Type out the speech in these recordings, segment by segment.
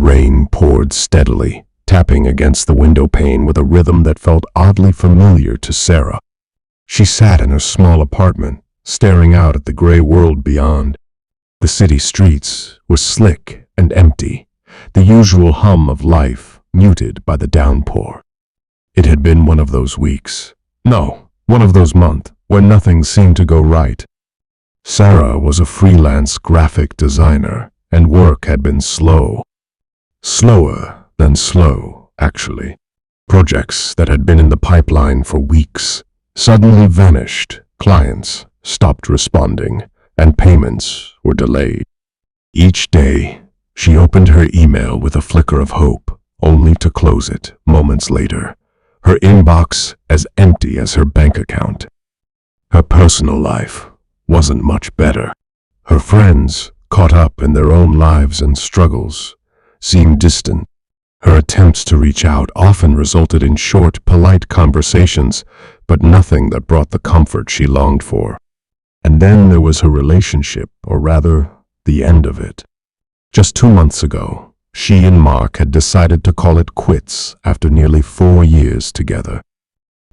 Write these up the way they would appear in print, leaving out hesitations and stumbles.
rain poured steadily, tapping against the window pane with a rhythm that felt oddly familiar to Sarah. She sat in her small apartment, staring out at the gray world beyond. The city streets were slick and empty, the usual hum of life muted by the downpour. It had been one of those weeks, no, one of those months, where nothing seemed to go right. Sarah was a freelance graphic designer, and work had been slow. Slower than slow, actually. Projects that had been in the pipeline for weeks suddenly vanished, clients stopped responding, and payments were delayed. Each day, she opened her email with a flicker of hope, only to close it moments later, her inbox as empty as her bank account. Her personal life wasn't much better. Her friends, caught up in their own lives and struggles, seemed distant. Her attempts to reach out often resulted in short, polite conversations, but nothing that brought the comfort she longed for. And then there was her relationship, or rather, the end of it. Just 2 months ago, she and Mark had decided to call it quits after nearly 4 years together.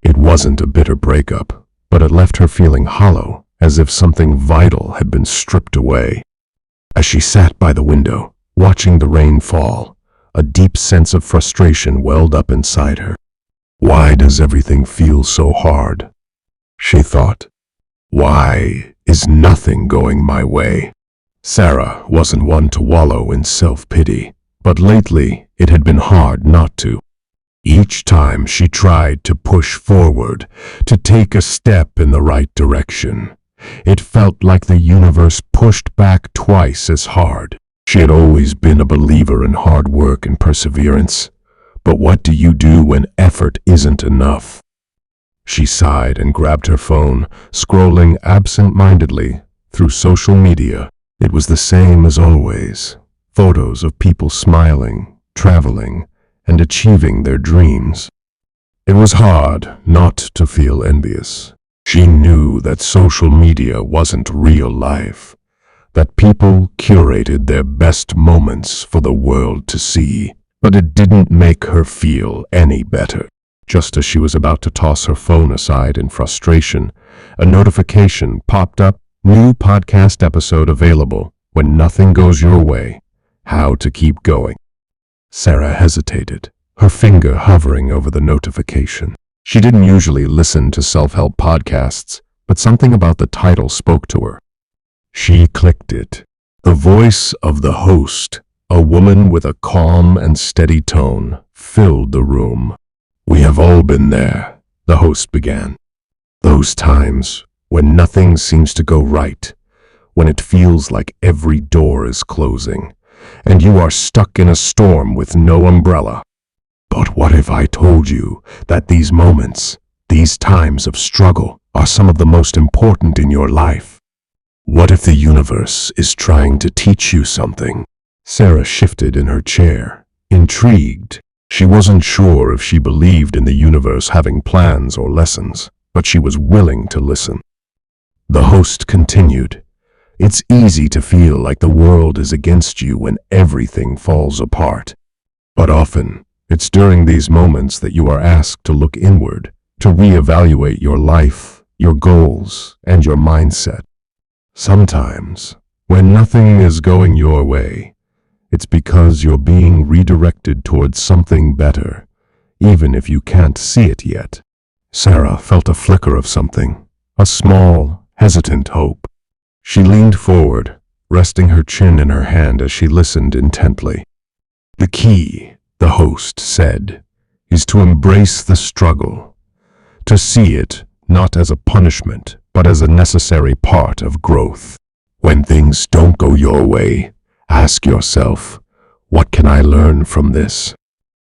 It wasn't a bitter breakup, but it left her feeling hollow, as if something vital had been stripped away. As she sat by the window, watching the rain fall, a deep sense of frustration welled up inside her. Why does everything feel so hard? She thought. Why is nothing going my way? Sarah wasn't one to wallow in self-pity, but lately it had been hard not to. Each time she tried to push forward, to take a step in the right direction, it felt like the universe pushed back twice as hard. She had always been a believer in hard work and perseverance, but what do you do when effort isn't enough? She sighed and grabbed her phone, scrolling absent-mindedly through social media. It was the same as always. Photos of people smiling, traveling, and achieving their dreams. It was hard not to feel envious. She knew that social media wasn't real life, that people curated their best moments for the world to see, but it didn't make her feel any better. Just as she was about to toss her phone aside in frustration, a notification popped up, new podcast episode available. When nothing goes your way, how to keep going. Sarah hesitated, her finger hovering over the notification. She didn't usually listen to self-help podcasts, but something about the title spoke to her. She clicked it. The voice of the host, a woman with a calm and steady tone, filled the room. "We have all been there," the host began. "Those times when nothing seems to go right, when it feels like every door is closing, and you are stuck in a storm with no umbrella. But what if I told you that these moments, these times of struggle, are some of the most important in your life? What if the universe is trying to teach you something?" Sarah shifted in her chair, intrigued. She wasn't sure if she believed in the universe having plans or lessons, but she was willing to listen. The host continued. "It's easy to feel like the world is against you when everything falls apart. But often, it's during these moments that you are asked to look inward, to reevaluate your life, your goals, and your mindset. Sometimes, when nothing is going your way, it's because you're being redirected towards something better, even if you can't see it yet." Sarah felt a flicker of something, a small, hesitant hope. She leaned forward, resting her chin in her hand as she listened intently. "The key," the host said, "is to embrace the struggle, to see it not as a punishment, but as a necessary part of growth. When things don't go your way, ask yourself, what can I learn from this?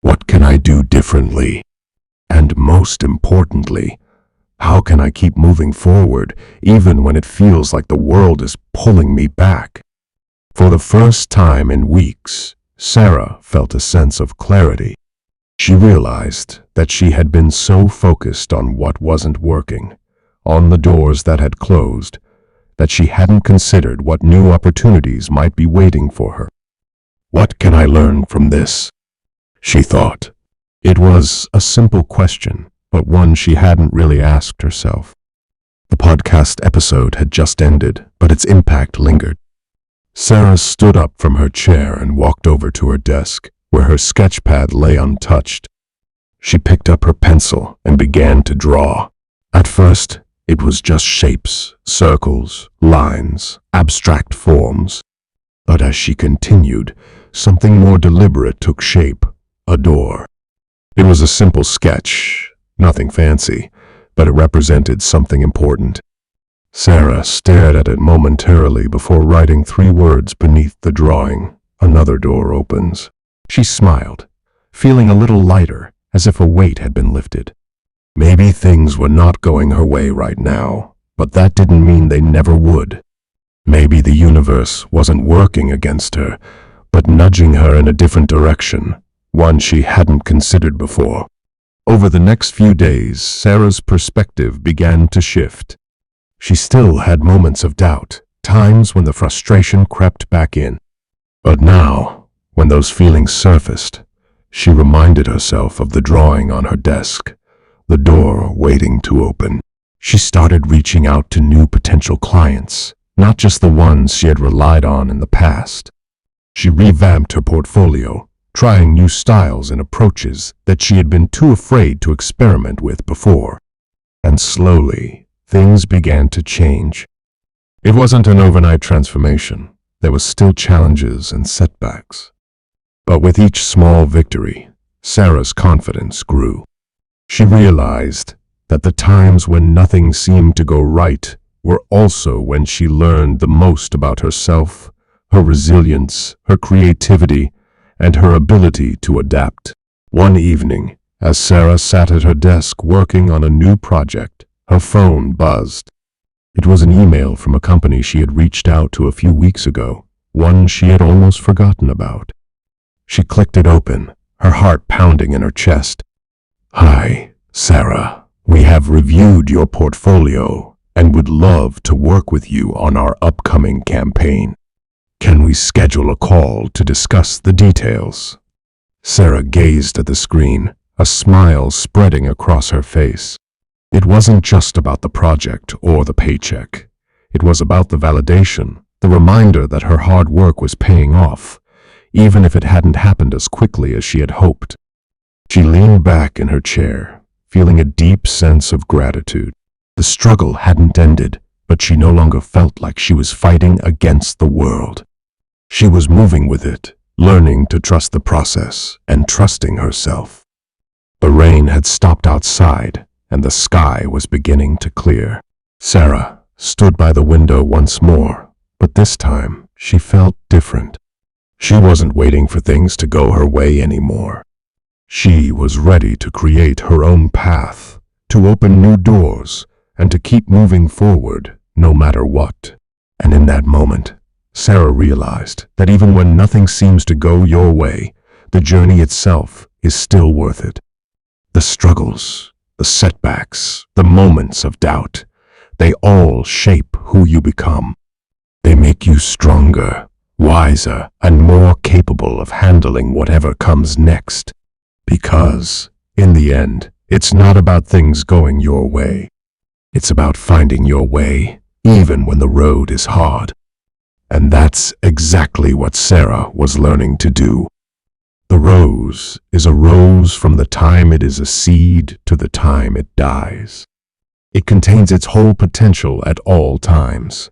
What can I do differently? And most importantly, how can I keep moving forward even when it feels like the world is pulling me back?" For the first time in weeks, Sarah felt a sense of clarity. She realized that she had been so focused on what wasn't working, on the doors that had closed, that she hadn't considered what new opportunities might be waiting for her. What can I learn from this? She thought. It was a simple question, but one she hadn't really asked herself. The podcast episode had just ended, but its impact lingered. Sarah stood up from her chair and walked over to her desk, where her sketchpad lay untouched. She picked up her pencil and began to draw. At first, it was just shapes, circles, lines, abstract forms. But as she continued, something more deliberate took shape, a door. It was a simple sketch, nothing fancy, but it represented something important. Sarah stared at it momentarily before writing 3 words beneath the drawing. Another door opens. She smiled, feeling a little lighter, as if a weight had been lifted. Maybe things were not going her way right now, but that didn't mean they never would. Maybe the universe wasn't working against her, but nudging her in a different direction, one she hadn't considered before. Over the next few days, Sarah's perspective began to shift. She still had moments of doubt, times when the frustration crept back in. But now, when those feelings surfaced, she reminded herself of the drawing on her desk, the door waiting to open. She started reaching out to new potential clients, not just the ones she had relied on in the past. She revamped her portfolio, trying new styles and approaches that she had been too afraid to experiment with before. And slowly, things began to change. It wasn't an overnight transformation. There were still challenges and setbacks. But with each small victory, Sarah's confidence grew. She realized that the times when nothing seemed to go right were also when she learned the most about herself, her resilience, her creativity, and her ability to adapt. One evening, as Sarah sat at her desk working on a new project, her phone buzzed. It was an email from a company she had reached out to a few weeks ago, one she had almost forgotten about. She clicked it open, her heart pounding in her chest. "Hi, Sarah. We have reviewed your portfolio and would love to work with you on our upcoming campaign. Can we schedule a call to discuss the details?" Sarah gazed at the screen, a smile spreading across her face. It wasn't just about the project or the paycheck. It was about the validation, the reminder that her hard work was paying off, even if it hadn't happened as quickly as she had hoped. She leaned back in her chair, feeling a deep sense of gratitude. The struggle hadn't ended, but she no longer felt like she was fighting against the world. She was moving with it, learning to trust the process and trusting herself. The rain had stopped outside, and the sky was beginning to clear. Sarah stood by the window once more, but this time she felt different. She wasn't waiting for things to go her way anymore. She was ready to create her own path, to open new doors, and to keep moving forward, no matter what. And in that moment, Sarah realized that even when nothing seems to go your way, the journey itself is still worth it. The struggles, the setbacks, the moments of doubt, they all shape who you become. They make you stronger, wiser, and more capable of handling whatever comes next. Because, in the end, it's not about things going your way. It's about finding your way, even when the road is hard. And that's exactly what Sarah was learning to do. The rose is a rose from the time it is a seed to the time it dies. It contains its whole potential at all times.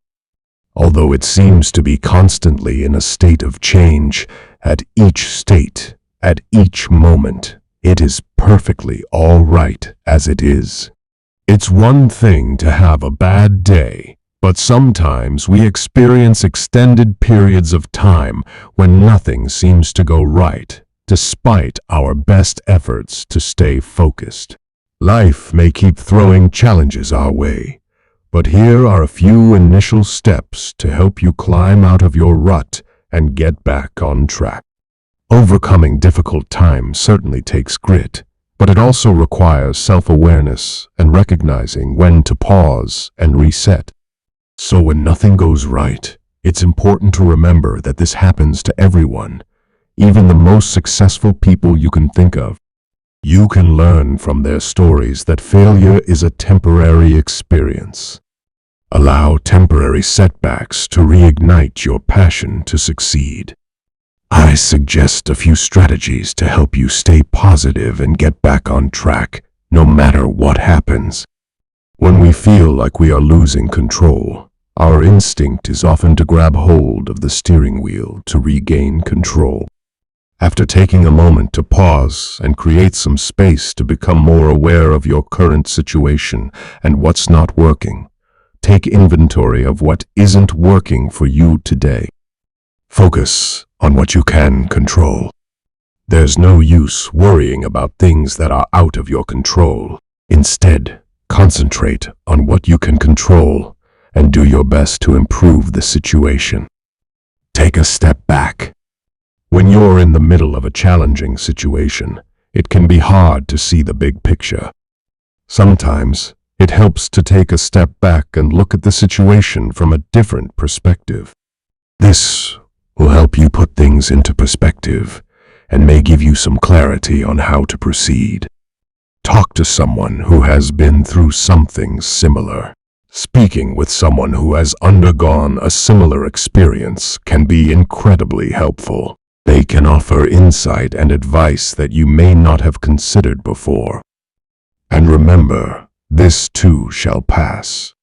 Although it seems to be constantly in a state of change, at each state, at each moment, it is perfectly all right as it is. It's one thing to have a bad day, but sometimes we experience extended periods of time when nothing seems to go right, despite our best efforts to stay focused. Life may keep throwing challenges our way, but here are a few initial steps to help you climb out of your rut and get back on track. Overcoming difficult times certainly takes grit, but it also requires self-awareness and recognizing when to pause and reset. So when nothing goes right, it's important to remember that this happens to everyone. even the most successful people you can think of. You can learn from their stories that failure is a temporary experience. Allow temporary setbacks to reignite your passion to succeed. I suggest a few strategies to help you stay positive and get back on track, no matter what happens. When we feel like we are losing control, our instinct is often to grab hold of the steering wheel to regain control. After taking a moment to pause and create some space to become more aware of your current situation and what's not working, take inventory of what isn't working for you today. Focus on what you can control. There's no use worrying about things that are out of your control. Instead, concentrate on what you can control and do your best to improve the situation. Take a step back. When you're in the middle of a challenging situation, it can be hard to see the big picture. Sometimes, it helps to take a step back and look at the situation from a different perspective. This will help you put things into perspective and may give you some clarity on how to proceed. Talk to someone who has been through something similar. Speaking with someone who has undergone a similar experience can be incredibly helpful. They can offer insight and advice that you may not have considered before. And remember, this too shall pass.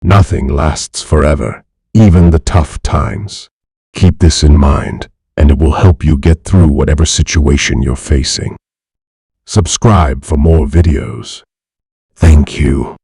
Nothing lasts forever, even the tough times. Keep this in mind, and it will help you get through whatever situation you're facing. Subscribe for more videos. Thank you.